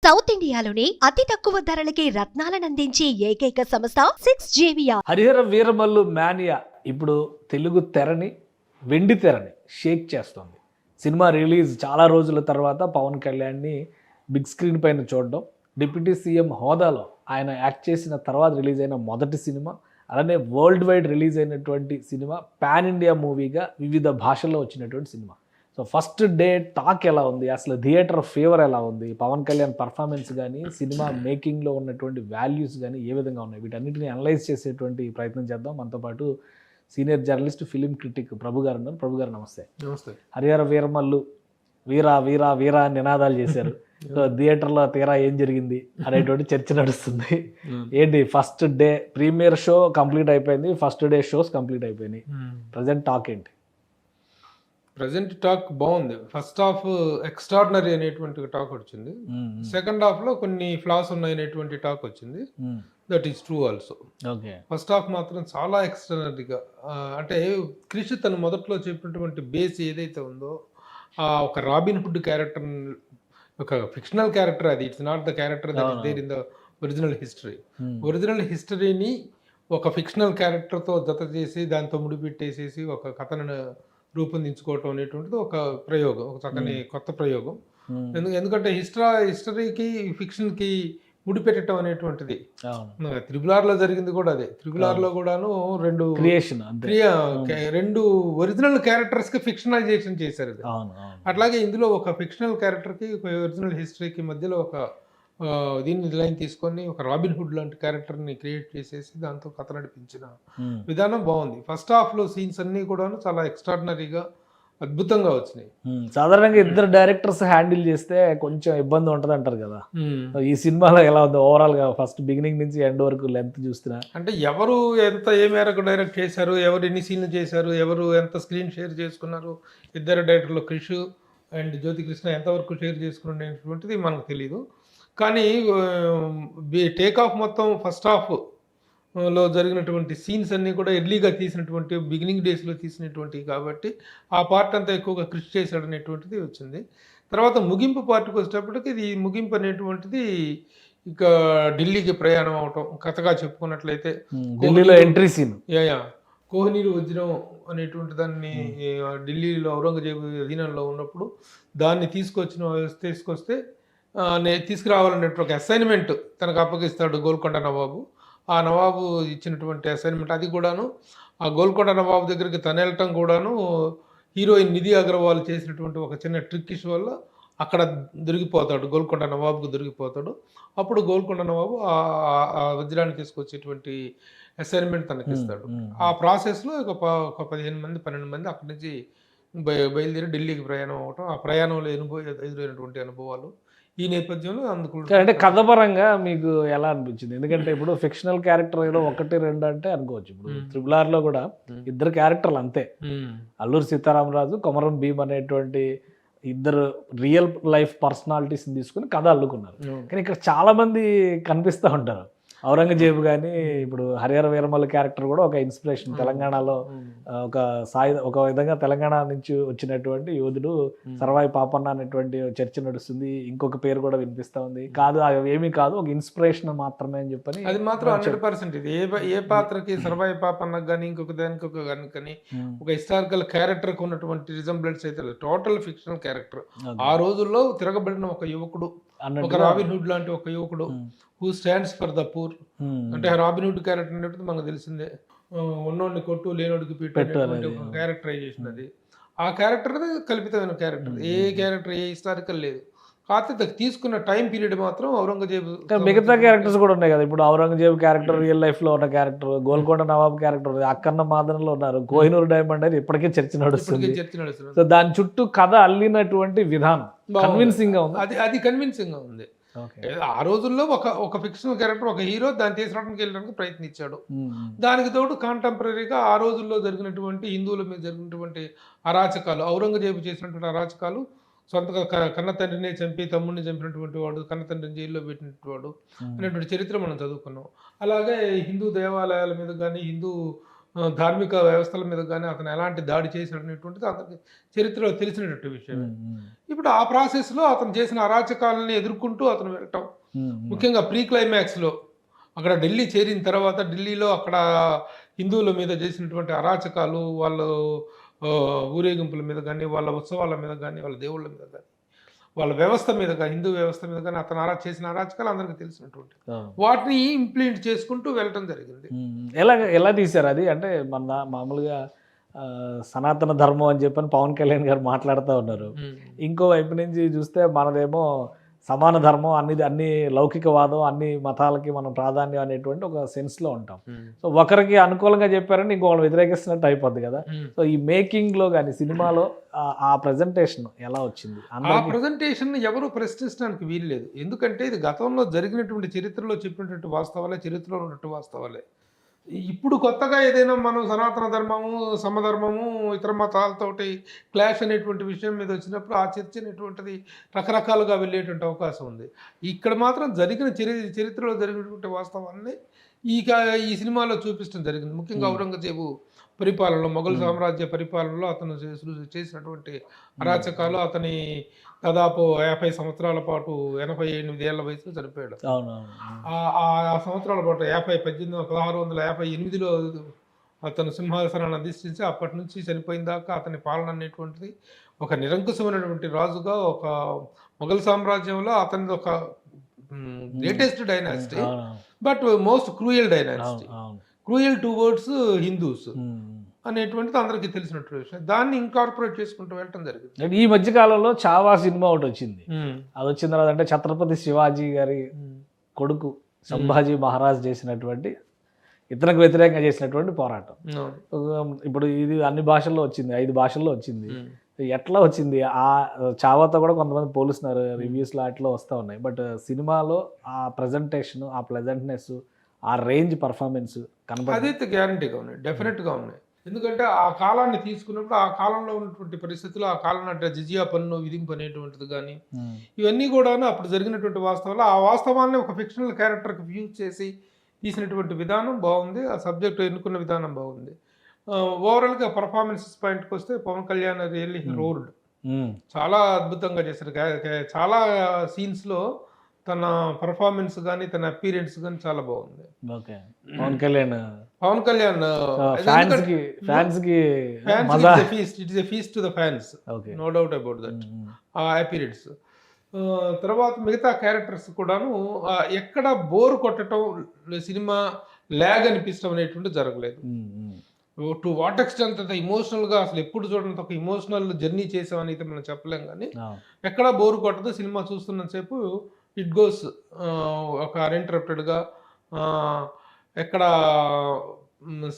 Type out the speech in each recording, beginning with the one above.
South ఇండియాలోనే అతి తక్కువ ధరలకి రత్నాలనందించే ఏకైక సంస్థ 6JVR. హరిహర వీరమల్లు మానియా ఇప్పుడు తెలుగు తెరని వెండి తెరని షేక్ చేస్తోంది. సినిమా రిలీజ్ చాలా రోజుల తర్వాత పవన్ కళ్యాణ్ని బిగ్ స్క్రీన్ పైన చూడడం, డిప్యూటీ సీఎం హోదాలో ఆయన యాక్ట్ చేసిన తర్వాత రిలీజ్ అయిన మొదటి సినిమా, అలానే వరల్డ్ వైడ్ రిలీజ్ అయినటువంటి సినిమా, పాన్ ఇండియా మూవీగా వివిధ భాషల్లో వచ్చినటువంటి cinema. So first day talk ఎలా ఉంది, అసలు థియేటర్ ఫీవర్ ఎలా ఉంది, పవన్ కళ్యాణ్ పర్ఫార్మెన్స్ కానీ సినిమా మేకింగ్లో ఉన్నటువంటి వాల్యూస్ కానీ ఏ విధంగా ఉన్నాయి, వీటన్నిటిని అనలైజ్ చేసేటువంటి ప్రయత్నం చేద్దాం. మనతో పాటు సీనియర్ జర్నలిస్ట్, ఫిలిం క్రిటిక్ ప్రభు గారు ఉన్నారు. ప్రభు గారు నమస్తే. నమస్తే. హరిహర వీరమల్లు వీరా వీరా వీరా అని నినాదాలు చేశారు. సో థియేటర్లో తీరా ఏం జరిగింది అనేటువంటి చర్చ నడుస్తుంది. ఏంటి first day premiere show complete అయిపోయింది, ఫస్ట్ డే షోస్ కంప్లీట్ అయిపోయినాయి, ప్రజెంట్ టాక్ ఏంటి? ప్రజెంట్ టాక్ బాగుంది. ఫస్ట్ హాఫ్ ఎక్స్ట్రాడినరీ అనేటువంటి టాక్ వచ్చింది. సెకండ్ హాఫ్ లో కొన్ని ఫ్లాస్ ఉన్నాయనేటువంటి టాక్ వచ్చింది. That is true also. First half మాత్రం చాలా ఎక్స్ట్రాడినరీగా, అంటే క్రిష్ తను మొదట్లో చెప్పినటువంటి బేస్ ఏదైతే ఉందో, ఒక రాబిన్ హుడ్ క్యారెక్టర్, ఒక ఫిక్షనల్ క్యారెక్టర్ అది, it's not the character that is there in the original history. Original హిస్టరీని ఒక ఫిక్షనల్ క్యారెక్టర్తో జత చేసి దాంతో ముడిపెట్టేసేసి ఒక కథను రూపొందించుకోవటం అనేటువంటిది ఒక ప్రయోగం, ఒక చక్కని కొత్త ప్రయోగం. ఎందుకంటే హిస్టరీకి ఫిక్షన్కి ముడిపెట్టడం అనేటువంటిది త్రిబుల్-ఆర్లో జరిగింది కూడా అదే. త్రిబుల్-ఆర్లో కూడాను రెండు ఒరిజినల్ క్యారెక్టర్స్కి ఫిక్షనలైజేషన్ చేశారు. అట్లాగే ఇందులో ఒక ఫిక్షనల్ క్యారెక్టర్కి ఒక ఒరిజినల్ హిస్టరీకి మధ్యలో ఒక దీన్ని లైన్ తీసుకొని ఒక రాబిన్ హుడ్ లాంటి క్యారెక్టర్ని క్రియేట్ చేసేసి దాంతో కథ నడిపించిన విధానం బాగుంది. ఫస్ట్ హాఫ్లో సీన్స్ అన్నీ కూడాను చాలా ఎక్స్ట్రాడినరీగా అద్భుతంగా వచ్చినాయి. సాధారణంగా ఇద్దరు డైరెక్టర్స్ హ్యాండిల్ చేస్తే కొంచెం ఇబ్బంది ఉంటుంది అంటారు కదా, ఈ సినిమాలో ఎలా ఉంది ఓవరాల్ గా? ఫస్ట్ బిగినింగ్ నుంచి ఎండ్ వరకు లెంత్ చూస్తున్నా అంటే ఎవరు ఎంత ఏ మేరకు డైరెక్ట్ చేశారు, ఎవరు ఎన్ని సీన్లు చేశారు, ఎవరు ఎంత స్క్రీన్ షేర్ చేసుకున్నారు, ఇద్దరు డైరెక్టర్లు క్రిష్ అండ్ జ్యోతి కృష్ణ ఎంతవరకు షేర్ చేసుకునేటువంటిది మనకు తెలియదు. కానీ టేక్ ఆఫ్ మొత్తం ఫస్ట్ హాఫ్లో జరిగినటువంటి సీన్స్ అన్నీ కూడా ఎర్లీగా తీసినటువంటి, బిగినింగ్ డేస్లో తీసినటువంటి కాబట్టి ఆ పార్ట్ అంతా ఎక్కువగా కృషి చేశాడు అనేటువంటిది వచ్చింది. తర్వాత ముగింపు పార్ట్కి వచ్చేటప్పటికి ఇది ముగింపు అనేటువంటిది ఇక ఢిల్లీకి ప్రయాణం అవటం, కథగా చెప్పుకున్నట్లయితే ఢిల్లీలో ఎంట్రీ సీన్, కోహినూరు వజ్రం అనేటువంటి దాన్ని ఢిల్లీలో ఔరంగజేబు అధీనంలో ఉన్నప్పుడు దాన్ని తీసుకొస్తే తీసుకురావాలనే ఒక అసైన్మెంట్ తనకు అప్పగిస్తాడు గోల్కొండ నవాబు. ఆ నవాబు ఇచ్చినటువంటి అసైన్మెంట్ అది కూడాను ఆ గోల్కొండ నవాబు దగ్గరికి తను వెళ్ళటం కూడాను హీరోయిన్ నిధి అగర్వాల్ చేసినటువంటి ఒక చిన్న ట్రిక్కిష్ వల్ల అక్కడ దొరికిపోతాడు, గోల్కొండ నవాబుకు దొరికిపోతాడు. అప్పుడు గోల్కొండ నవాబు ఆ వజ్రాన్ని తీసుకొచ్చేటువంటి అసైన్మెంట్ తనకి ఇస్తాడు. ఆ ప్రాసెస్లో ఒక 15 మంది 12 మంది అక్కడి నుంచి బయలుదేరి ఢిల్లీకి ప్రయాణం అవటం, ఆ ప్రయాణంలో ఎదురైనటువంటి అనుభవాలు ఈ నేపథ్యంలో అందుకు. అంటే కథపరంగా మీకు ఎలా అనిపించింది? ఎందుకంటే ఇప్పుడు ఫిక్షనల్ క్యారెక్టర్ ఏదో 1-2 అంటే అనుకోవచ్చు. ఇప్పుడు త్రిబుల్-ఆర్లో కూడా ఇద్దరు క్యారెక్టర్లు అంతే, అల్లూరి సీతారామరాజు, కొమరం భీమ్ అనేటువంటి ఇద్దరు రియల్ లైఫ్ పర్సనాలిటీస్ని తీసుకుని కథ అల్లుకున్నారు. కానీ ఇక్కడ చాలా మంది కనిపిస్తూ ఉంటారు. ఔరంగజేబు కానీ ఇప్పుడు హరిహర వీరమల్లు క్యారెక్టర్ కూడా ఒక ఇన్స్పిరేషన్. తెలంగాణలో ఒక విధంగా తెలంగాణ నుంచి వచ్చినటువంటి యోధుడు సర్వాయి పాపన్న అనేటువంటి చర్చ నడుస్తుంది. ఇంకొక పేరు కూడా వినిపిస్తా ఉంది. కాదు ఏమీ కాదు, ఒక ఇన్స్పిరేషన్ మాత్రమే అని చెప్పని. అది మాత్రం 100% ఇది ఏ పాత్రకి సర్వాయి పాపన్నకు కానీ ఇంకొక దానికి కానీ ఒక హిస్టారికల్ క్యారెక్టర్కి ఉన్నటువంటి రిజంబ్లెన్స్ అయితే టోటల్ ఫిక్షనల్ క్యారెక్టర్. ఆ రోజుల్లో తిరగబడిన ఒక యువకుడు, ఒక రాబిన్ హుడ్ లాంటి ఒక యువకుడు who stands for the poor. అంటే రాబిన్ హుడ్ క్యారెక్టర్ అనేది మనకు తెలిసిందే, ఉన్నోడిని కొట్టు లేనోడికి పెట్టు ఒక క్యారెక్టరైజేషన్. అది ఆ క్యారెక్టర్ కల్పితమైన క్యారెక్టర్. ఏ క్యారెక్టర్ ఏ హిస్టారికల్ లేదు. కాకపోతే తీసుకున్న టైం పీరియడ్ మాత్రం ఔరంగజేబు. మిగతా క్యారెక్టర్స్ కూడా ఉన్నాయి కదా. ఇప్పుడు ఔరంగజేబు క్యారెక్టర్ రియల్ లైఫ్ లో ఉన్న క్యారెక్టర్, గోల్కొండ నవాబ్ క్యారెక్టర్, అక్కన్న మాదనలో ఉన్నారు, కోహినూర్ డైమండ్ అనేది ఇప్పటికే చర్చ నడుస్తుంది. సో దాని చుట్టూ కథ అల్లినటువంటి విధానం కన్విన్సింగ్ గా ఉంది. అది కన్విన్సింగ్ గా ఉంది. ఆ రోజుల్లో ఒక ఫిక్షనల్ క్యారెక్టర్, ఒక హీరో దాన్ని తీసుకురావడానికి వెళ్ళడానికి ప్రయత్నించాడు. దానికి తోడు కాంటెంపరీగా ఆ రోజుల్లో జరిగినటువంటి హిందువుల మీద జరిగినటువంటి అరాచకాలు, ఔరంగజేబు చేసినటువంటి అరాచకాలు, సొంతగా కన్న తండ్రిని చంపి తమ్ముడిని చంపినటువంటి వాడు, కన్న తండ్రిని జైల్లో పెట్టినటువంటి వాడు అనేటువంటి చరిత్ర మనం చదువుకున్నాం. అలాగే హిందూ దేవాలయాల మీద కానీ హిందూ ధార్మిక వ్యవస్థల మీద కానీ అతను ఎలాంటి దాడి చేశాడు అనేటువంటిది అతనికి చరిత్రలో తెలిసినటువంటి విషయం. ఇప్పుడు ఆ ప్రాసెస్లో అతను చేసిన అరాచకాలని ఎదుర్కొంటూ అతను వెళ్ళటం, ముఖ్యంగా ప్రీ క్లైమాక్స్లో అక్కడ ఢిల్లీ చేరిన తర్వాత ఢిల్లీలో అక్కడ హిందువుల మీద చేసినటువంటి అరాచకాలు, వాళ్ళు ఊరేగింపుల మీద కానీ, వాళ్ళ ఉత్సవాల మీద కానీ, వాళ్ళ దేవుళ్ళ మీద కానీ, వాళ్ళ వ్యవస్థ మీద కానీ, హిందూ వ్యవస్థ మీద కానీ అతను చేసిన అరాచకాలు అందరికీ తెలిసినటువంటి వాటిని ఇంప్లిమెంట్ చేసుకుంటూ వెళ్ళటం జరిగింది. ఎలా తీశారు అది? అంటే మన మామూలుగా సనాతన ధర్మం అని చెప్పని పవన్ కళ్యాణ్ గారు మాట్లాడుతూ ఉన్నారు. ఇంకో వైపు నుంచి చూస్తే మనదేమో సమాన ధర్మం, అన్ని లౌకికవాదం, అన్ని మతాలకి మనం ప్రాధాన్యం అనేటువంటి ఒక సెన్స్లో ఉంటాం. సో ఒకరికి అనుకూలంగా చెప్పారని ఇంకొకరు వ్యతిరేకిస్తున్నట్టు అయిపోద్ది కదా. సో ఈ మేకింగ్లో కానీ సినిమాలో ఆ ప్రజెంటేషన్ ఎలా వచ్చింది? ఆ ప్రజెంటేషన్ ఎవరు ప్రశ్నించడానికి వీలు లేదు. ఎందుకంటే ఇది గతంలో జరిగినటువంటి చరిత్రలో చెప్పినటువంటి వాస్తవాలే, చరిత్రలో ఉన్నటువంటి వాస్తవాలే. ఇప్పుడు కొత్తగా ఏదైనా మనం సనాతన ధర్మము, సమధర్మము, ఇతర మతాలతోటి క్లాష్ అనేటువంటి విషయం మీద వచ్చినప్పుడు ఆ చర్చ అనేటువంటిది రకరకాలుగా వెళ్ళేటువంటి అవకాశం ఉంది. ఇక్కడ మాత్రం జరిగిన చరిత్రలో జరిగినటువంటి వాస్తవాన్ని ఈ సినిమాలో చూపించడం జరిగింది. ముఖ్యంగా ఔరంగజేబు పరిపాలనలో, మొఘల్ సామ్రాజ్య పరిపాలనలో అతను చేసినటువంటి అరాచకాలు, అతని దాదాపు 50 సంవత్సరాల పాటు 88 ఏళ్ల వయసులో చనిపోయాడు. ఆ సంవత్సరాల పాటు 1658లో అతను సింహాసనాన్ని అధిష్ఠించి అప్పటి నుంచి చనిపోయిన దాకా అతని పాలన అనేటువంటిది ఒక నిరంకుశమైనటువంటి రాజుగా, ఒక మొఘల్ సామ్రాజ్యంలో అతనిది ఒక greatest dynasty, but most cruel dynasty, cruel towards Hindus అనేటువంటిది అందరికీ తెలిసినట్టు విషయం. దాన్ని ఇన్కార్పొరేట్ చేసుకుంటూ వెళ్ళటం జరిగింది. ఈ మధ్య కాలంలో చావా సినిమా ఒకటి వచ్చింది. అది వచ్చిన తర్వాత అంటే ఛత్రపతి శివాజీ గారి కొడుకు సంభాజీ మహారాజ్ చేసినటువంటి, ఇతనికి వ్యతిరేకంగా చేసినటువంటి పోరాటం. ఇప్పుడు ఇది అన్ని భాషల్లో వచ్చింది, 5 భాషల్లో వచ్చింది. ఎట్లా వచ్చింది? ఆ చావాతో కూడా కొంతమంది పోలుస్తున్నారు, రివ్యూస్లో అట్లా వస్తూ ఉన్నాయి. బట్ సినిమాలో ఆ ప్రజెంటేషన్, ఆ ప్లెజెంట్నెస్, ఆ రేంజ్ పర్ఫార్మెన్స్ కనబడి అదైతే గ్యారంటీగా ఉన్నాయి, డెఫినెట్గా ఉన్నాయి. ఎందుకంటే ఆ కాలాన్ని తీసుకున్నప్పుడు ఆ కాలంలో ఉన్నటువంటి పరిస్థితులు, ఆ కాలంలో అంటే జిజియా పన్ను విధింపు అనేటువంటిది కానీ, ఇవన్నీ కూడా అప్పుడు జరిగినటువంటి వాస్తవాలు, ఆ వాస్తవాన్ని ఒక ఫిక్షనల్ క్యారెక్టర్కి యూజ్ చేసి తీసినటువంటి విధానం బాగుంది. ఆ సబ్జెక్ట్ ఎన్నుకున్న విధానం బాగుంది. ఓవరాల్గా పర్ఫార్మెన్సెస్ పాయింట్కి వస్తే పవన్ కళ్యాణ్ రియల్లీ రోల్డ్ చాలా అద్భుతంగా చేశారు. చాలా సీన్స్లో తన పర్ఫార్మెన్స్ కానీ, తన అపీరెన్స్ కానీ చాలా బాగుంది. Pawan Kalyan feast to the fans, no doubt about that. ఆ అపీరెన్స్ తర్వాత మిగతా క్యారెక్టర్స్ కూడాను ఎక్కడ బోర్ కొట్టడం, సినిమా ల్యాగ్ అనిపించడం అనేటువంటి జరగలేదు. టు వాట్ ఎక్స్టెంట్ అంత ఇమోషనల్గా అసలు ఎప్పుడు చూడండి ఒక ఇమోషనల్ జర్నీ చేసామని అయితే మనం చెప్పలేం, కానీ ఎక్కడా బోర్ కొట్టదు. సినిమా చూస్తున్నంతసేపు ఇట్ గోస్ ఒక అన్ఇంటరప్టెడ్గా, ఎక్కడ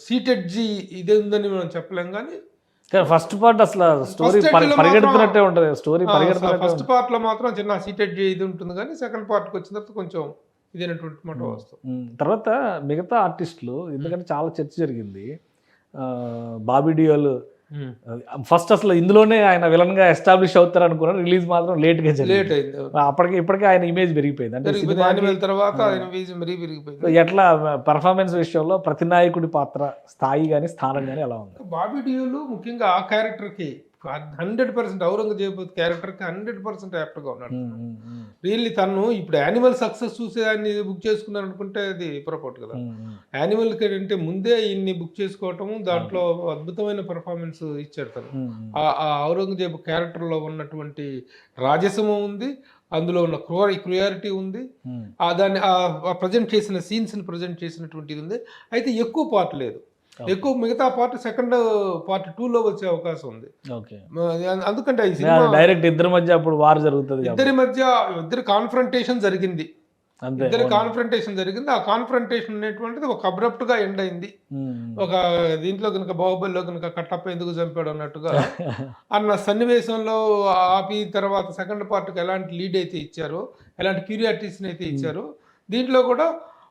సీటెడ్జీ ఇదే ఉందని మనం చెప్పలేం. కానీ ఫస్ట్ పార్ట్ అసలు స్టోరీ పరిగెడుతున్నట్టే ఉంటుంది. ఫస్ట్ పార్ట్ లో మాత్రం చిన్న సీటెడ్జీ ఇది ఉంటుంది, కానీ సెకండ్ పార్ట్కి వచ్చిన తర్వాత కొంచెం ఇదేనటువంటి మాట వస్తుంది. తర్వాత మిగతా ఆర్టిస్టులు, ఎందుకంటే చాలా చర్చ జరిగింది. బాబీ డియోల్ ఫస్ట్ అసలు ఇందులోనే ఆయన విలన్ గా ఎస్టాబ్లిష్ అవుతారు అనుకున్నారు. రిలీజ్ మాత్రం లేట్ అయింది. ఇప్పటికే ఆయన ఇమేజ్ పెరిగిపోయింది. అంటే ఎట్లా పర్ఫార్మెన్స్ విషయంలో ప్రతినాయకుడి పాత్ర స్థాయి కానీ స్థానం కానీ ఎలా ఉంది? బాబీ డియోల్ ముఖ్యంగా ఆ క్యారెక్టర్కి 100% ఔరంగజేబు క్యారెక్టర్కి 100% యాప్ట్గా ఉన్నాడు. రియల్లీ తను ఇప్పుడు యానిమల్ సక్సెస్ చూసే దాన్ని బుక్ చేసుకున్నారు అనుకుంటే అది పొరపాటు కదా. యానిమల్ అంటే ముందే ఇన్ని బుక్ చేసుకోవటము, దాంట్లో అద్భుతమైన పర్ఫార్మెన్స్ ఇచ్చాడు తను. ఆ ఔరంగజేబు క్యారెక్టర్లో ఉన్నటువంటి రాజసమం ఉంది, అందులో ఉన్న క్రూయారిటీ ఉంది, దాన్ని ప్రజెంట్ చేసిన సీన్స్ని ప్రజెంట్ చేసినటువంటిది ఉంది. అయితే ఎక్కువ పార్ట్ లేదు, ఎక్కువ మిగతా పార్ట్ సెకండ్ పార్ట్ 2లో వచ్చే అవకాశం ఉంది. అందుకంటే ఈ సినిమా డైరెక్ట్ ఇద్దరి మధ్య అప్పుడు వార్ జరుగుతుంది, ఇద్దరి కాన్ఫ్రంటేషన్ జరిగింది. ఆ కాన్ఫ్రంటేషన్ అనేటువంటిది ఒక అబ్రప్ట్ గా ఎండ్ అయింది. ఒక దీంట్లో కనుక బాహుబలిలో కనుక కట్టప్ప ఎందుకు చంపాడు అన్నట్టుగా అన్న సన్నివేశంలో ఆపి తర్వాత సెకండ్ పార్ట్కి ఎలాంటి లీడ్ అయితే ఇచ్చారో, ఎలాంటి క్యూరియాసిటీస్ని అయితే ఇచ్చారో, దీంట్లో కూడా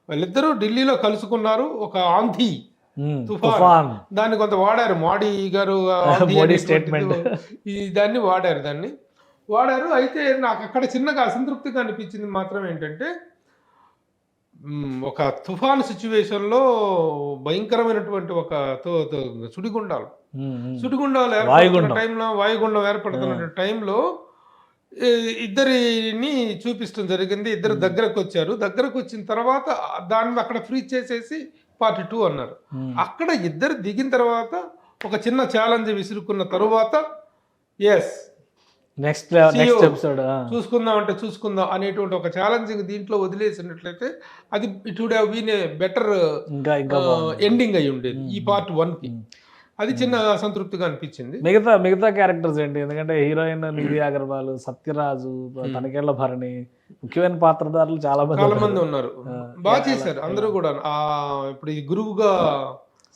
వాళ్ళిద్దరూ ఢిల్లీలో కలుసుకున్నారు. ఒక ఆంధీ తుఫాన్ దాన్ని కొంత వాడారు, మోడీ గారు దాన్ని వాడారు. అయితే నాకు అక్కడ చిన్నగా అసంతృప్తిగా అనిపించింది మాత్రం ఏంటంటే, ఒక తుఫాను సిచ్యువేషన్లో భయంకరమైనటువంటి ఒక సుడిగుండాలు సుడిగుండాలు ఏర్పడుతున్న టైంలో, వాయుగుండం ఏర్పడుతున్న టైంలో ఇద్దరిని చూపిస్తడం జరిగింది. ఇద్దరు దగ్గరకు వచ్చారు. దగ్గరకు వచ్చిన తర్వాత దాన్ని అక్కడ ఫ్రీజ్ చేసేసి పార్ట్ 2 అన్నారు. అక్కడ ఇద్దరు దిగిన తర్వాత ఒక చిన్న ఛాలెంజ్ విసురుకున్న తరువాత ఎస్ నెక్స్ట్ ఎపిసోడ్ చూసుకుందాం అంటే చూసుకుందాం అనేటువంటి ఒక ఛాలెంజింగ్ దీంట్లో వదిలేసినట్లయితే అది it would have been a better ending అయి ఉండేది ఈ పార్ట్ 1కి. అది చిన్న సంతృప్తిగా అనిపించింది. మిగతా క్యారెక్టర్స్ ఏంటి? ఎందుకంటే హీరోయిన్ నిధి అగర్వాల్, సత్యరాజు, తనికేళ్ల భరణి ముఖ్యమైన పాత్రధారులు చాలా మంది ఉన్నారు. బాగా చేశారు అందరూ కూడా. ఇప్పుడు ఈ గురువుగా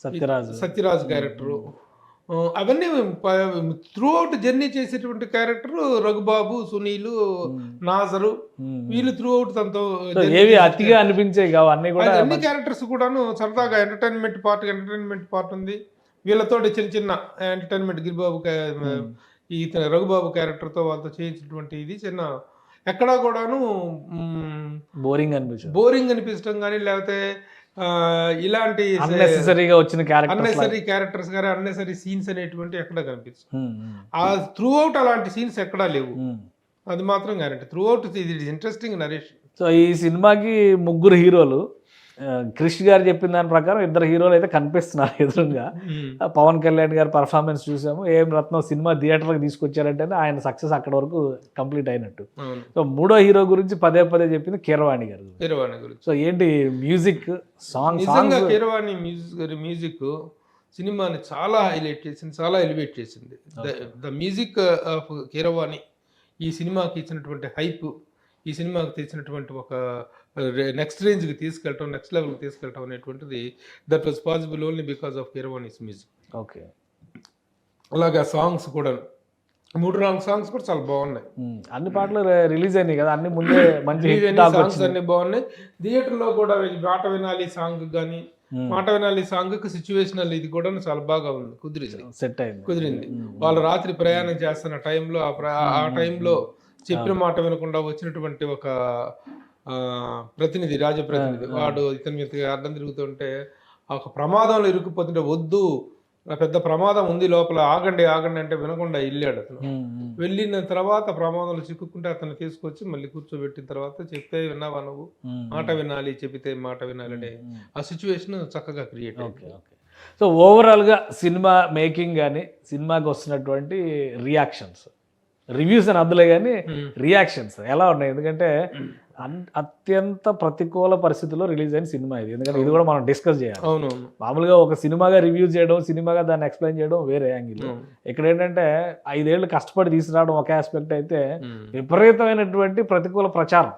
సత్యరాజు క్యారెక్టర్, అవన్నీ త్రూ అవుట్ జర్నీ చేసేటువంటి క్యారెక్టర్ రఘుబాబు, సునీలు, నాజరు, వీళ్ళు త్రూ అవుట్ తనతో అతిగా అనిపించే అన్ని క్యారెక్టర్స్ కూడాను సరదాగా ఎంటర్టైన్మెంట్ పార్ట్ ఉంది. వీళ్ళతో చిన్న చిన్న ఎంటర్టైన్మెంట్ గిరిబాబు ఈ రఘుబాబు క్యారెక్టర్తో వాళ్ళతో చేయించినటువంటి ఇది చిన్న ఎక్కడా కూడాను బోరింగ్ అనిపించడం కానీ, లేకపోతే ఇలాంటి అన్నెసెసరీగా వచ్చిన క్యారెక్టర్స్ కానీ అన్నెసరీ సీన్స్ అనేటువంటి ఎక్కడా కనిపిస్తుంది. ఆ త్రూ అవుట్ అలాంటి సీన్స్ ఎక్కడా లేవు. అది మాత్రం గ్యారెంటీ. త్రూ అవుట్ ఇది ఇంట్రెస్టింగ్ నరేషన్. సో ఈ సినిమాకి 3 హీరోలు. క్రిష్ గారు చెప్పిన దాని ప్రకారం 2 హీరోలు అయితే కనిపిస్తున్నారు ఎదురుగా. పవన్ కళ్యాణ్ గారి పర్ఫార్మెన్స్ చూసాము. ఏం రత్నం సినిమా థియేటర్కి తీసుకొచ్చారంటే ఆయన సక్సెస్ అక్కడ వరకు కంప్లీట్ అయినట్టు. సో 3వ హీరో గురించి పదే చెప్పింది కీరవాణి గారు. సో ఏంటి మ్యూజిక్ సాంగ్? కీరవాణి మ్యూజిక్ సినిమాని చాలా హైలైట్ చేసింది, చాలా ఎలివేట్ చేసింది. ద మ్యూజిక్ ఆఫ్ కీరవాణి ఈ సినిమాకి ఇచ్చినటువంటి హైప్, ఈ సినిమాకి తెచ్చినటువంటి ఒక నెక్స్ట్ రేంజ్కి తీసుకెళ్ళటం, నెక్స్ట్ లెవెల్కి తీసుకెళ్ళటం అనేటువంటిది that was possible only because of Keeravani's music. Okay. అలాగే సాంగ్స్ కూడా 3-4 సాంగ్స్ కూడా చాలా బాగున్నాయి. అన్ని పాటలు రిలీజ్ అయినాయి కదా, అన్ని ముందే మంచి సాంగ్స్ అన్ని బాగున్నాయి. థియేటర్లో కూడా మాట వినాలి సాంగ్ కానీ, మాట వినాలి సాంగ్కి సిచ్యువేషనల్ ఇది కూడా చాలా బాగా ఉంది, కుదిరింది. వాళ్ళు రాత్రి ప్రయాణం చేస్తున్న టైంలో ఆ టైంలో చెప్పిన మాట వినకుండా వచ్చినటువంటి ఒక ప్రతినిధి, రాజప్రతినిధి, వాడు ఇతని మీద అర్థం తిరుగుతుంటే ఒక ప్రమాదంలో ఇరుక్కుపోతుంటే వద్దు పెద్ద ప్రమాదం ఉంది లోపల, ఆగండి అంటే వినకుండా వెళ్ళాడు అతను. వెళ్ళిన తర్వాత ప్రమాదంలో చిక్కుకుంటే అతను తీసుకొచ్చి మళ్ళీ కూర్చోబెట్టిన తర్వాత చెప్తే విన్నావా నువ్వు, మాట వినాలి, చెబితే మాట వినాలి అనే ఆ సిచ్యువేషన్ చక్కగా క్రియేట్ అయింది. సో ఓవరాల్గా సినిమా మేకింగ్ కానీ, సినిమాకి వస్తున్నటువంటి రియాక్షన్స్, రివ్యూస్ అని అందులో కానీ రియాక్షన్స్ ఎలా ఉన్నాయి? ఎందుకంటే అత్యంత ప్రతికూల పరిస్థితుల్లో రిలీజ్ అయిన సినిమా ఇది. ఎందుకంటే ఇది కూడా మనం డిస్కస్ చేయాలి. మామూలుగా ఒక సినిమాగా రివ్యూ చేయడం, సినిమాగా దాన్ని ఎక్స్ప్లెయిన్ చేయడం వేరే యాంగిల్. ఇక్కడ ఏంటంటే 5 ఏళ్ళు కష్టపడి తీసుకురావడం ఒక ఆస్పెక్ట్ అయితే, విపరీతమైనటువంటి ప్రతికూల ప్రచారం.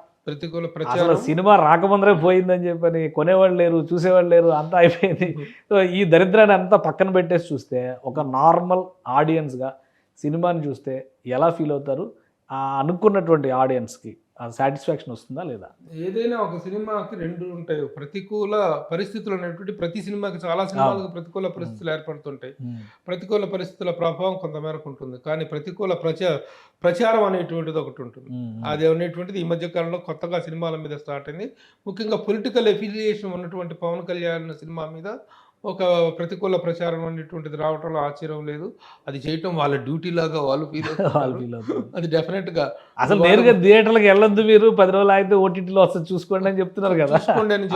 అసలు సినిమా రాకముందరే పోయిందని చెప్పని కొనేవాళ్ళు లేరు, చూసేవాళ్ళు లేరు, అంతా అయిపోయింది. సో ఈ దరిద్రాన్ని అంతా పక్కన పెట్టేసి చూస్తే ఒక నార్మల్ ఆడియన్స్గా సినిమాని చూస్తే ఎలా ఫీల్ అవుతారు? అనుకున్నటువంటి ఆడియన్స్కి సాటిస్ఫాక్షన్ వస్తుందా లేదా? ఏదైనా ఒక సినిమాకి 2 ఉంటాయి. ప్రతికూల పరిస్థితులు అనేటువంటి ప్రతి సినిమాకి, చాలా సినిమాలకు ప్రతికూల పరిస్థితులు ఏర్పడుతుంటాయి. ప్రతికూల పరిస్థితుల ప్రభావం కొంతమేరకు ఉంటుంది. కానీ ప్రతికూల ప్రచారం అనేటువంటిది ఒకటి ఉంటుంది. అది అనేటువంటిది ఈ మధ్య కాలంలో కొత్తగా సినిమాల మీద స్టార్ట్ అయింది. ముఖ్యంగా పొలిటికల్ ఎఫిలియేషన్ ఉన్నటువంటి పవన్ కళ్యాణ్ సినిమా మీద ఒక ప్రతికూల ప్రచారం అనేటువంటిది రావటంలో ఆశ్చర్యం లేదు. అది చేయటం వాళ్ళ డ్యూటీ లాగా వాళ్ళు ఫీల్ అవుతారు. అది డెఫినెట్ గా. అసలు నేరుగా థియేటర్లకు వెళ్ళొద్దు, మీరు 10 రోజులు అయితే ఓటీటీలో వస్తుంది చూసుకోండి అని చెప్తున్నారు కదా.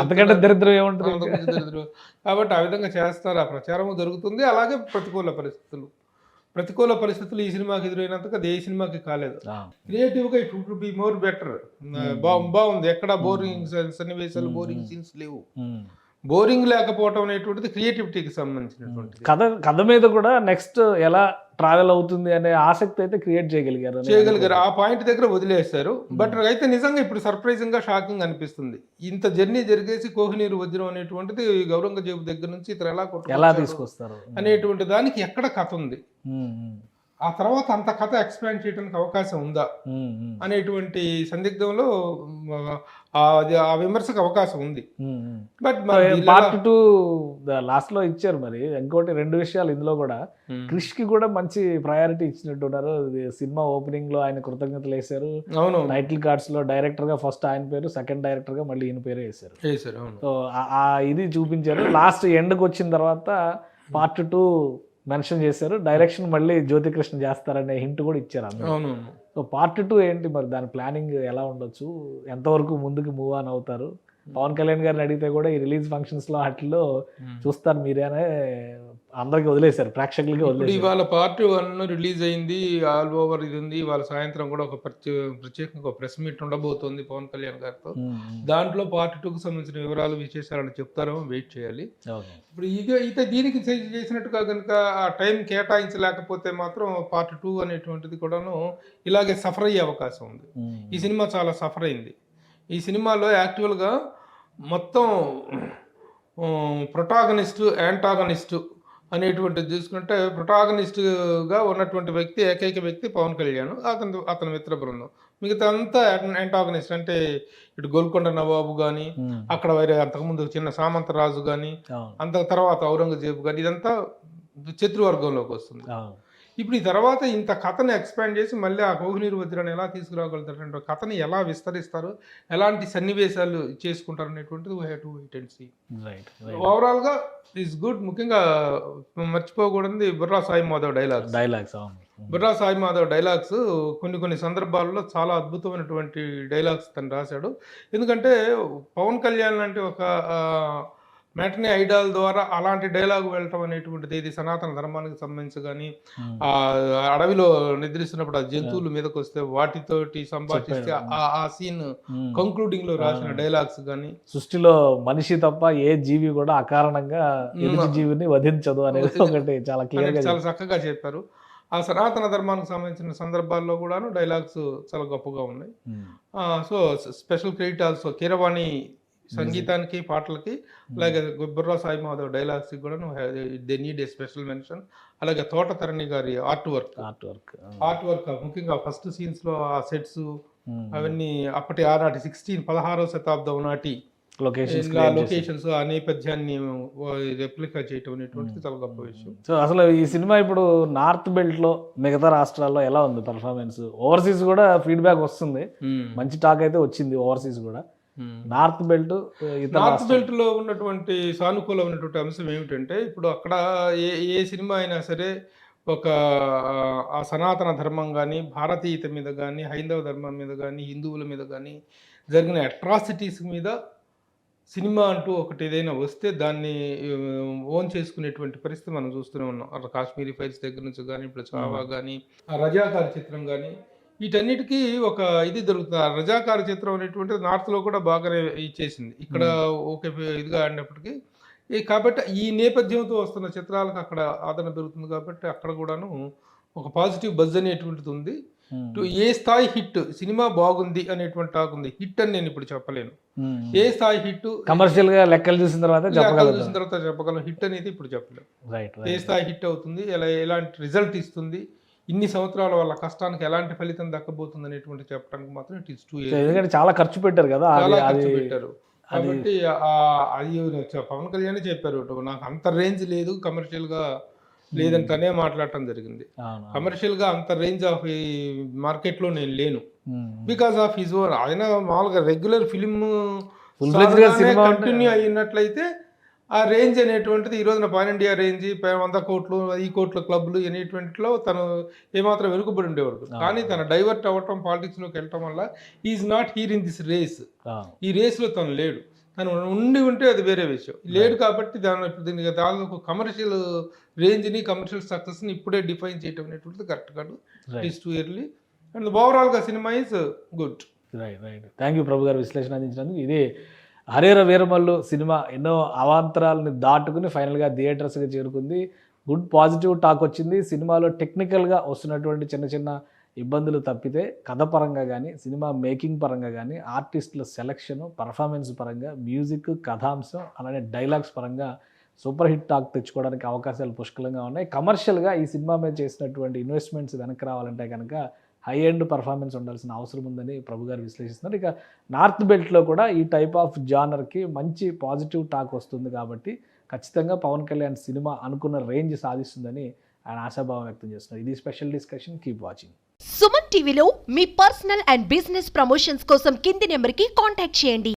అంతకంటే దరిద్రం ఏముంటుంది? కాబట్టి ఆ విధంగా చేస్తారు. ఆ ప్రచారం జరుగుతుంది. అలాగే ప్రతికూల పరిస్థితులు ఈ సినిమాకి ఎదురైనంతగా ఏ సినిమాకి కాలేదు. క్రియేటివ్ గా it would be more better. బాగుంది. ఎక్కడ బోరింగ్ సన్నివేశాలు, బోరింగ్ సీన్స్ లేవు. బోరింగ్ లేకపోవటం అనేటువంటిది క్రియేటివిటీకి సంబంధించినటువంటి. కథ మీద కూడా నెక్స్ట్ ఎలా ట్రావెల్ అవుతుంది అనే ఆసక్తి అయితే క్రియేట్ చేయగలిగారు. ఆ పాయింట్ దగ్గర వదిలేస్తారు. బట్ అయితే నిజంగా ఇప్పుడు సర్ప్రైజింగ్ గా, షాకింగ్ అనిపిస్తుంది. ఇంత జర్నీ జరిగేసి కోహినూరు వజ్రం అనేటువంటిది గౌరంగజేబు దగ్గర నుంచి ఇతర ఎలా తీసుకొస్తారు అనేటువంటి దానికి ఎక్కడ కథ ఉంది. ఆ తర్వాత అంత కథ ఎక్స్పాండ్ చేయడానికి అవకాశం ఉందా అనేటువంటి సందిగ్ధంలో ఆ విమర్శకు అవకాశం ఉంది. బట్ పార్ట్ 2 లాస్ట్ లో ఇచ్చారు. మరి ఇంకోటి 2 విషయాలు ఇందులో కూడా, క్రిష్ కి కూడా మంచి ప్రయారిటీ ఇచ్చినట్టున్నారు. సినిమా ఓపెనింగ్ లో ఆయన కృతజ్ఞతలు వేశారు. అవును, టైటిల్ కార్డ్స్ లో డైరెక్టర్ గా ఫస్ట్ ఆయన పేరు, సెకండ్ డైరెక్టర్ గా మళ్ళీ ఈయన పేరు వేశారు. సో ఆ ఇది చూపించారు. లాస్ట్ ఎండ్కి వచ్చిన తర్వాత పార్ట్ 2 మెన్షన్ చేశారు. డైరెక్షన్ మళ్ళీ జ్యోతికృష్ణ చేస్తారనే హింట్ కూడా ఇచ్చారు అందరూ. అవును. సో పార్ట్ 2 ఏంటి మరి, దాని ప్లానింగ్ ఎలా ఉండొచ్చు, ఎంతవరకు ముందుకు మూవ్ ఆన్ అవుతారు? పవన్ కళ్యాణ్ గారిని అడిగితే కూడా ఈ రిలీజ్ ఫంక్షన్స్ లో వాటిల్లో చూస్తారు మీరేనే అందరికి వదిలేశారు, ప్రేక్షకులకి వదిలేశారు. ఇవాళ పార్ట్ 1 రిలీజ్ అయింది, ఆల్ ఓవర్ ఇది ఉంది. వాళ్ళ సాయంత్రం కూడా ఒక ప్రత్యేకంగా ఒక ప్రెస్ మీట్ ఉండబోతోంది పవన్ కళ్యాణ్ గారితో. దాంట్లో పార్ట్ 2కు సంబంధించిన వివరాలు విశేషాలను చెప్తారో వెయిట్ చేయాలి. ఇప్పుడు ఇక దీనికి చేసినట్టుగా కనుక ఆ టైం కేటాయించలేకపోతే మాత్రం పార్ట్ 2 అనేటువంటిది కూడాను ఇలాగే సఫర్ అయ్యే అవకాశం ఉంది. ఈ సినిమా చాలా సఫర్ అయింది. ఈ సినిమాలో యాక్చువల్గా మొత్తం ప్రొటాగనిస్టు, యాంటాగనిస్టు అనేటువంటిది చూసుకుంటే, ప్రొటాగనిస్ట్గా ఉన్నటువంటి వ్యక్తి, ఏకైక వ్యక్తి పవన్ కళ్యాణ్, అతని మిత్ర బృందం. మిగతా అంతా యాంటాగనిస్ట్. అంటే ఇటు గోల్కొండ నవాబు కానీ, అక్కడ వేరే అంతకుముందు చిన్న సామంతరాజు కానీ, అంత తర్వాత ఔరంగజేబు కానీ, ఇదంతా శత్రువర్గంలోకి వస్తుంది. ఇప్పుడు ఈ తర్వాత ఇంత కథను ఎక్స్పాండ్ చేసి మళ్ళీ ఆ కోహినూరు వజ్రాన్ని ఎలా తీసుకురాగలుగుతారు, కథని ఎలా విస్తరిస్తారు, ఎలాంటి సన్నివేశాలు చేసుకుంటారు అనేటువంటిది we have to wait and see. ఓవరాల్గా ఈజ్ గుడ్. ముఖ్యంగా మర్చిపోకూడదు బుర్రా సాయి మాధవ్ డైలాగ్స్. బుర్రా సాయి మాధవ్ డైలాగ్స్ కొన్ని సందర్భాల్లో చాలా అద్భుతమైనటువంటి డైలాగ్స్ తను రాశాడు. ఎందుకంటే పవన్ కళ్యాణ్ అంటే ఒక మ్యాట్నీ ఐడాల్ ద్వారా అలాంటి డైలాగ్ వెళ్ళటం అనేటువంటిది, ఇది సనాతన ధర్మానికి సంబంధించి కానీ, ఆ అడవిలో నిద్రిస్తున్నప్పుడు ఆ జంతువుల మీదకి వస్తే వాటితోటి సంభాషిస్తే ఆ సీన్ కంక్లూడింగ్ లో రాసిన డైలాగ్స్ కానీ, సృష్టిలో మనిషి తప్ప ఏ జీవి కూడా అకారణంగా ఎదుటి జీవిని వధించదు అనేది ఒకటి చాలా క్లియర్ గా చాలా చక్కగా చెప్పారు. ఆ సనాతన ధర్మానికి సంబంధించిన సందర్భాల్లో కూడాను డైలాగ్స్ చాలా గొప్పగా ఉన్నాయి. So special credit also Keeravani సంగీతానికి, పాటలకి, అలాగే బుర్రా సాయి మాధవ్ డైలాగ్స్ కూడా they need a special mention. అలాగే తోటతరణి గారి ఆర్ట్ వర్క్ ముఖ్యంగా ఫస్ట్ సీన్స్ లో ఆ సెట్స్ అవన్నీ అప్పటి ఆనాటి 16వ శతాబ్దం నాటి లొకేషన్స్, ఆ నేపథ్యాన్ని రెప్లికా చేయటం అనేటువంటిది చాలా గొప్ప విషయం. సో అసలు ఈ సినిమా ఇప్పుడు నార్త్ బెల్ట్ లో మిగతా రాష్ట్రాల్లో ఎలా ఉంది పర్ఫార్మెన్స్? ఓవర్సీస్ కూడా ఫీడ్బ్యాక్ వస్తుంది, మంచి టాక్ అయితే వచ్చింది ఓవర్సీస్ కూడా. నార్త్ బెల్ట్ లో ఉన్నటువంటి సానుకూలమైనటువంటి అంశం ఏమిటంటే, ఇప్పుడు అక్కడ ఏ సినిమా అయినా సరే ఒక ఆ సనాతన ధర్మం కానీ, భారతీయత మీద కానీ, హైందవ ధర్మం మీద కానీ, హిందువుల మీద కానీ జరిగిన అట్రాసిటీస్ మీద సినిమా అంటూ ఒకటి ఏదైనా వస్తే దాన్ని ఓన్ చేసుకునేటువంటి పరిస్థితి మనం చూస్తూనే ఉన్నాం. అక్కడ కాశ్మీరీ ఫైల్స్ దగ్గర నుంచి కానీ, ఇప్పుడు చావా కానీ, ఆ రజాకార్ చిత్రం కానీ, వీటన్నిటికీ ఒక ఇది దొరుకుతుంది. రజాకార చిత్రం అనేటువంటిది నార్త్లో కూడా బాగానే ఇచ్చేసింది, ఇక్కడ ఓకే ఇదిగా ఆడినప్పటికీ. కాబట్టి ఈ నేపథ్యంతో వస్తున్న చిత్రాలకు అక్కడ ఆదరణ పెరుగుతుంది. కాబట్టి అక్కడ కూడాను ఒక పాజిటివ్ బజ్ అనేటువంటిది ఉంది. ఏ స్థాయి హిట్, సినిమా బాగుంది అనేటువంటి టాక్ ఉంది. హిట్ అని నేను ఇప్పుడు చెప్పలేను. ఏ స్థాయి హిట్ కమర్షియల్ గా లెక్కలు చూసిన తర్వాత చెప్పగలం. హిట్ అనేది ఇప్పుడు చెప్పలేము. ఏ స్థాయి హిట్ అవుతుంది, ఎలాంటి రిజల్ట్ ఇస్తుంది, ఇన్ని సంవత్సరాల వాళ్ళ కష్టానికి ఎలాంటి ఫలితం దక్కబోతుంది అనేటువంటి చెప్పడానికి మాత్రం ఇట్ ఈస్ టూ. ఎందుకంటే చాలా ఖర్చు పెట్టారు కదా, చాలా ఖర్చు పెట్టారు. కాబట్టి అది పవన్ కళ్యాణ్ చెప్పారు, నాకు అంత రేంజ్ లేదు కమర్షియల్ గా లేదని తనే మాట్లాడటం జరిగింది. కమర్షియల్ గా అంత రేంజ్ ఆఫ్ ఈ మార్కెట్ లో నేను లేను, బికాస్ ఆఫ్ హిజ్ ఓన్. ఆయన మామూలుగా రెగ్యులర్ ఫిలిం కంటిన్యూ అయినట్లయితే ఆ రేంజ్ అనేటువంటిది ఈ రోజున పాన్ ఇండియా రేంజ్ 100 కోట్లు, ఈ కోట్ల క్లబ్లు అనేటువంటిలో తను ఏమాత్రం వెనుకబడి ఉండేవాడు. కానీ తను డైవర్ట్ అవ్వటం, పాలిటిక్స్లోకి వెళ్ళటం వల్ల is not here in this race. ఈ రేస్లో తను లేడు. తను ఉంటే అది వేరే విషయం. లేడు కాబట్టి దీనికి దాదాపు కమర్షియల్ రేంజ్ని, కమర్షియల్ సక్సెస్ని ఇప్పుడే డిఫైన్ చేయటం అనేటువంటిది కరెక్ట్ కాదు. It is too early. And ఓవరాల్గా cinema is good. Right. Thank you Prabhu గారు విశ్లేషణ అందించినందుకు. ఇది హరిహర వీరమల్లు సినిమా ఎన్నో అవాంతరాలని దాటుకుని ఫైనల్గా థియేటర్స్గా చేరుకుంది. గుడ్ పాజిటివ్ టాక్ వచ్చింది. సినిమాలో టెక్నికల్గా వస్తున్నటువంటి చిన్న చిన్న ఇబ్బందులు తప్పితే కథ పరంగా కానీ, సినిమా మేకింగ్ పరంగా కానీ, ఆర్టిస్టుల సెలక్షను, పర్ఫార్మెన్స్ పరంగా, మ్యూజిక్, కథాంశం, అలానే డైలాగ్స్ పరంగా సూపర్ హిట్ టాక్ తెచ్చుకోవడానికి అవకాశాలు పుష్కలంగా ఉన్నాయి. కమర్షియల్గా ఈ సినిమా మీద చేసినటువంటి ఇన్వెస్ట్మెంట్స్ వెనక్కి రావాలంటే కనుక హై ఎండ్ పర్ఫార్మెన్స్ ఉండాల్సిన అవసరం ఉందని ప్రభు గారు విశ్లేషిస్తున్నారు. ఇక నార్త్ బెల్ట్లో కూడా ఈ టైప్ ఆఫ్ జానర్కి మంచి పాజిటివ్ టాక్ వస్తుంది కాబట్టి ఖచ్చితంగా పవన్ కళ్యాణ్ సినిమా అనుకున్న రేంజ్ సాధిస్తుందని ఆయన ఆశాభావం వ్యక్తం చేస్తున్నారు. ఇది special discussion. Keep watching. Suman టీవీలో మీ పర్సనల్ అండ్ బిజినెస్ ప్రమోషన్స్ కోసం కింది నెంబర్కి కాంటాక్ట్ చేయండి.